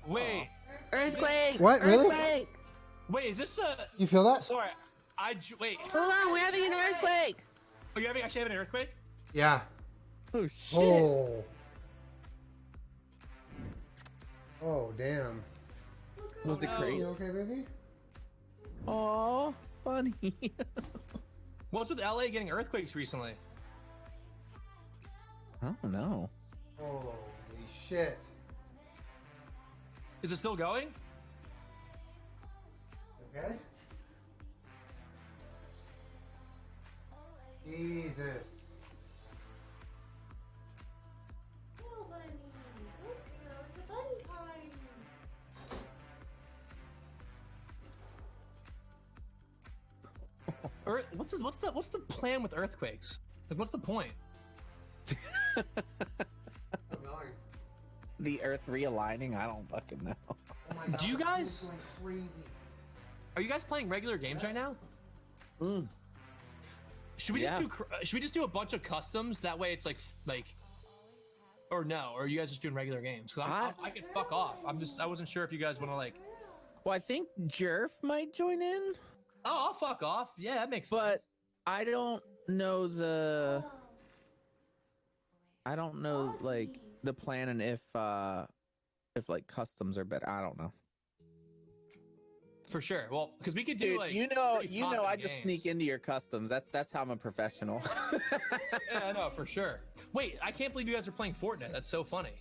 Wait. Earthquake. What? Really? Earthquake. Wait, is this a... You feel that? Sorry, wait. Hold on, we're having an earthquake. Are you actually having an earthquake? Yeah. Oh shit. Oh. Oh, damn. Was it crazy? You okay, baby? Oh, funny. What's with LA getting earthquakes recently? I don't know. Holy shit. Is it still going? Okay. Jesus. Oh, bunny. Good girl. It's a bunny party. What's the plan with earthquakes? Like, what's the point? The Earth realigning? I don't fucking know. Oh my God, Do you my guys- phone's going crazy. Are you guys playing regular games right now? Mm. Should we just do a bunch of customs? That way it's like, or no? Or are you guys just doing regular games? 'Cause I can fuck off. I wasn't sure if you guys want to like. Well, I think Jerf might join in, Oh, I'll fuck off. Yeah, that makes but sense. I don't know the. I don't know like the plan and if like customs are better. I don't know. For sure. Well, because we could do Dude, like. you pretty know, I poppin' just games. sneak into your customs. That's how I'm a professional. Yeah, I know for sure. Wait, I can't believe you guys are playing Fortnite. That's so funny.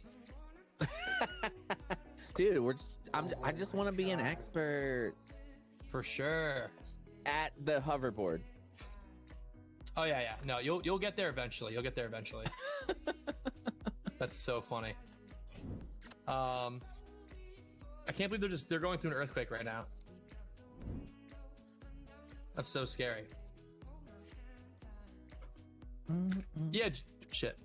Dude, I just want to be an expert For sure. at the hoverboard. Oh yeah. No, you'll get there eventually. You'll get there eventually. That's so funny. I can't believe they're going through an earthquake right now. That's so scary. Yeah, shit.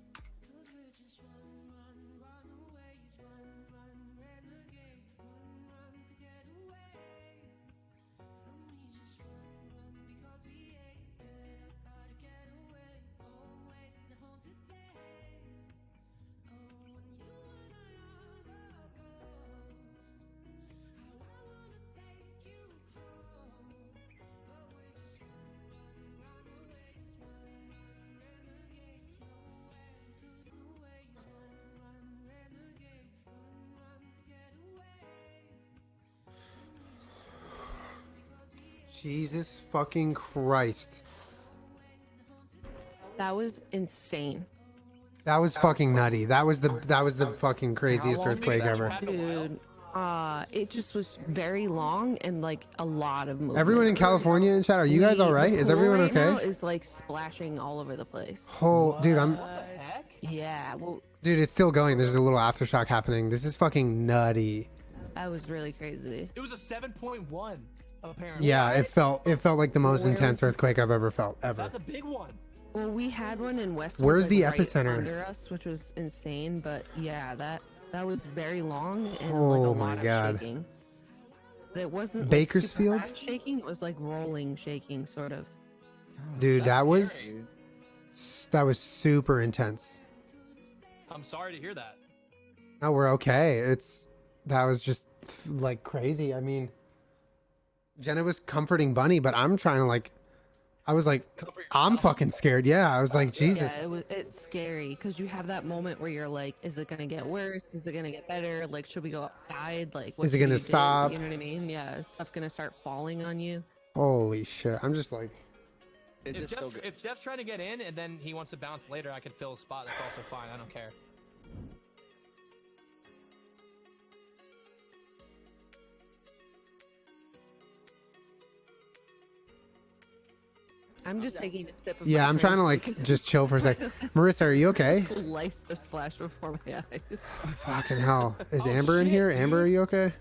Jesus fucking Christ. That was insane. That was fucking nutty. That was the fucking craziest long earthquake was that? ever. Had a while? Dude, it just was very long and like a lot of movement. Everyone in California in chat, are you guys all right? The Is pool everyone right now okay? is like splashing all over the place. Oh, dude, What the heck? Yeah, well, dude, it's still going. There's a little aftershock happening. This is fucking nutty. that was really crazy. It was a 7.1, apparently. Yeah, it felt like the most Where intense was- earthquake I've ever felt ever. That's a big one. Well, we had one in Westwood. Where's like, the right epicenter? under us, which was insane. But yeah, that was very long and like a Oh my lot God. of shaking. But it wasn't like, Bakersfield? super fast shaking. It was like rolling shaking, sort of. Dude, That's that was scary. super intense. I'm sorry to hear that. No, we're okay. That was just like crazy. I mean, Jenna was comforting Bunny, but I'm trying to I was like, Comfort your I'm mom. fucking scared. Yeah, I was like, Jesus. Yeah, it's scary because you have that moment where you're like, is it gonna get worse? Is it gonna get better? Like, should we go outside? Like, what Is it should gonna we do? stop? You know what I mean? Yeah, is stuff gonna start falling on you? Holy shit. I'm just like, Is this still good? If Jeff's trying to get in and then he wants to bounce later, I can fill a spot. That's also fine. I don't care. I'm just taking a sip of yeah, my I'm trying to drink like because just chill for a sec. Marissa, are you okay? life just flashed before my eyes. Fucking hell. Is Oh, Amber in shit, here? dude. Amber, are you okay?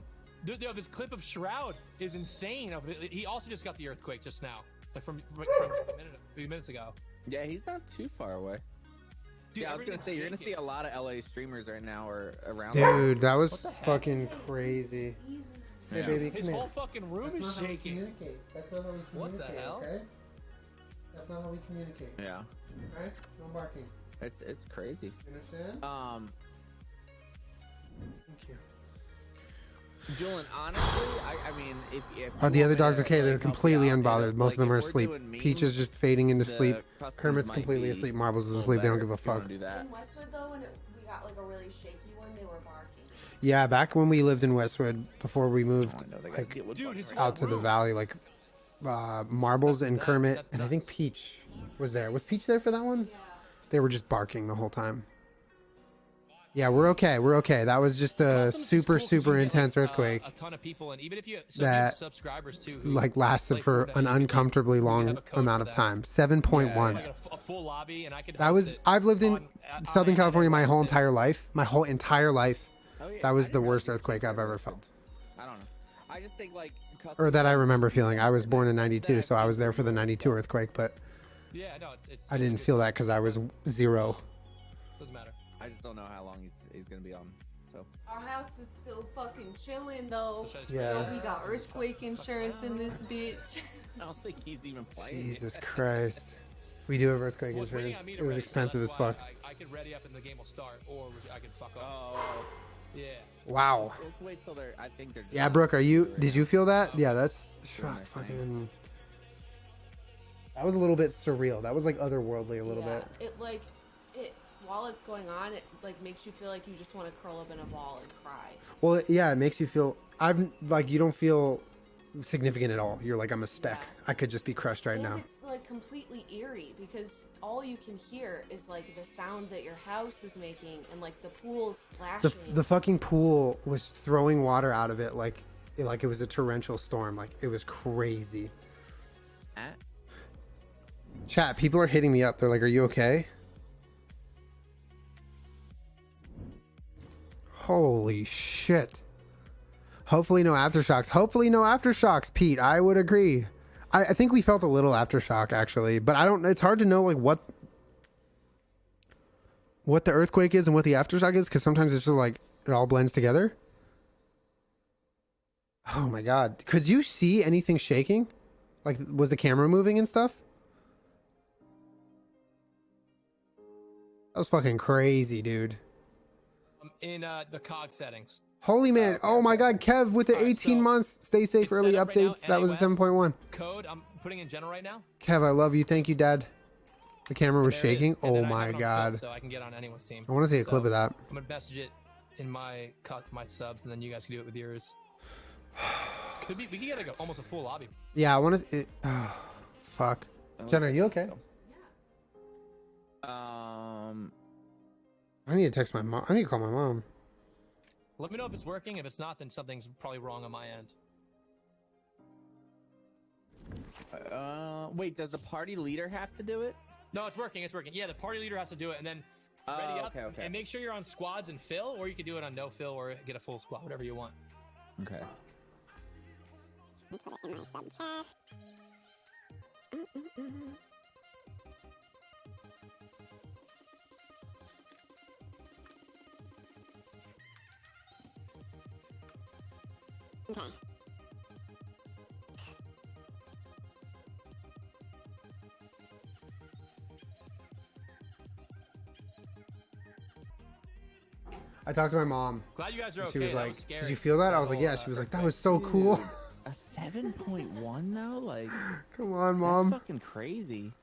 Dude, yo, this clip of Shroud is insane. He also just got the earthquake just now, like from a few minutes ago. Yeah, he's not too far away. Dude, Yeah, I was gonna everything's say you're gonna see shaking. a lot of LA streamers right now or around. Dude, that was What the heck? fucking crazy. Hey, Yeah. baby, His come here. whole fucking room is shaking. communicate. That's not how we What the hell? okay? That's not how we communicate. Yeah, Alright? No barking. it's crazy. You understand? Um, Thank you. Julian, honestly, I mean, if Are you the want other me dogs to, okay? They're like, help you completely out, unbothered. Most of them like, are if we're asleep. doing Peach is memes, just fading into the sleep. customs Kermit's might completely be asleep. Marbles is a little asleep. They don't better give a if you wanna fuck. do that. In Westwood though, when we got like a really shaky one, they were barking. Yeah, back when we lived in Westwood, before we moved I know they gotta like deal with Dude, bugs his right whole out to the room. valley, like Marbles and Kermit, that's and I think nuts. Peach was there. Was Peach there for that one? Yeah. They were just barking the whole time. Yeah, we're okay. We're okay. That was just a Customs is super, cool 'cause you super can get, intense like, earthquake a ton of people, and even if you that, have subscribers too, who like lasted play for Fortnite, an you could, like, uncomfortably we could have long a code amount for of that. time. 7.1. Like a full lobby, and I could. That host was it I've lived in on Southern internet California my webs, whole too. entire life. My whole entire life. Oh, yeah, That I was didn't the realize worst it was earthquake I've so ever bad. felt. I don't know. I just think like Or that I customs remember is feeling. I was born in that 92, I've so I seen was there from for the people, 92 so- earthquake, but Yeah, no, it's. I didn't feel that because I was 0. Doesn't matter. I just don't know how long he's gonna be on. So Our house is still fucking chilling though. So should I just Yeah. wait? We got earthquake insurance in this bitch. I don't think he's even playing. Jesus Christ. We do have earthquake Well, it's waiting insurance. on me to It was ready, so expensive as that's why fuck. I could ready up and the game will start, or I can fuck off. Oh, Yeah. Wow. let's wait till they're. I think they're. Yeah, just Brooke, doing did you feel that? Yeah, that's Doing their fucking. That was a little bit surreal. That was like otherworldly a little Yeah, bit. It like it while it's going on, it like makes you feel like you just want to curl up in a ball and cry. Well, yeah, it makes you feel. You don't feel significant at all. You're like, I'm a speck. Yeah. I could just be crushed right And now. it's like completely eerie because all you can hear is like the sound that your house is making and like the pool splashing. The fucking pool was throwing water out of it like it was a torrential storm. Like it was crazy. At? Chat, people are hitting me up. They're like, "Are you okay?" Holy shit. Hopefully no aftershocks. Hopefully no aftershocks, Pete. I would agree. I think we felt a little aftershock actually, but I don't. It's hard to know like what the earthquake is and what the aftershock is because sometimes it's just like it all blends together. Oh my god! Could you see anything shaking? Like, was the camera moving and stuff? That was fucking crazy, dude. In the cog settings. Holy man! Oh my god, Kev with the Alright, 18 so months. Stay safe. it's Early set up right now, updates. That was a NA West. 7.1. Code I'm putting in general right now. Kev, I love you. Thank you, Dad. The camera was There it is. shaking. And Oh then I have my it on god. film, so I can get on anyone's team. I want to see a clip So, of that. I'm gonna message it in my subs, and then you guys can do it with yours. We could get like almost a full lobby. Yeah, I want to. Oh, fuck. Jen, are you okay? I need to text my mom. I need to call my mom. Let me know if it's working. If it's not, then something's probably wrong on my end. Wait, does the party leader have to do it? No, it's working. It's working. Yeah, the party leader has to do it, and then ready up okay. and make sure you're on squads and fill, or you could do it on no fill or get a full squad, whatever you want. Okay. I talked to my mom. Glad you guys are She okay. was That like, was scary. "Did you feel that?" I was like, "Yeah." She was like, "That was so cool." A 7.1 though, like Come on, that's mom. fucking crazy.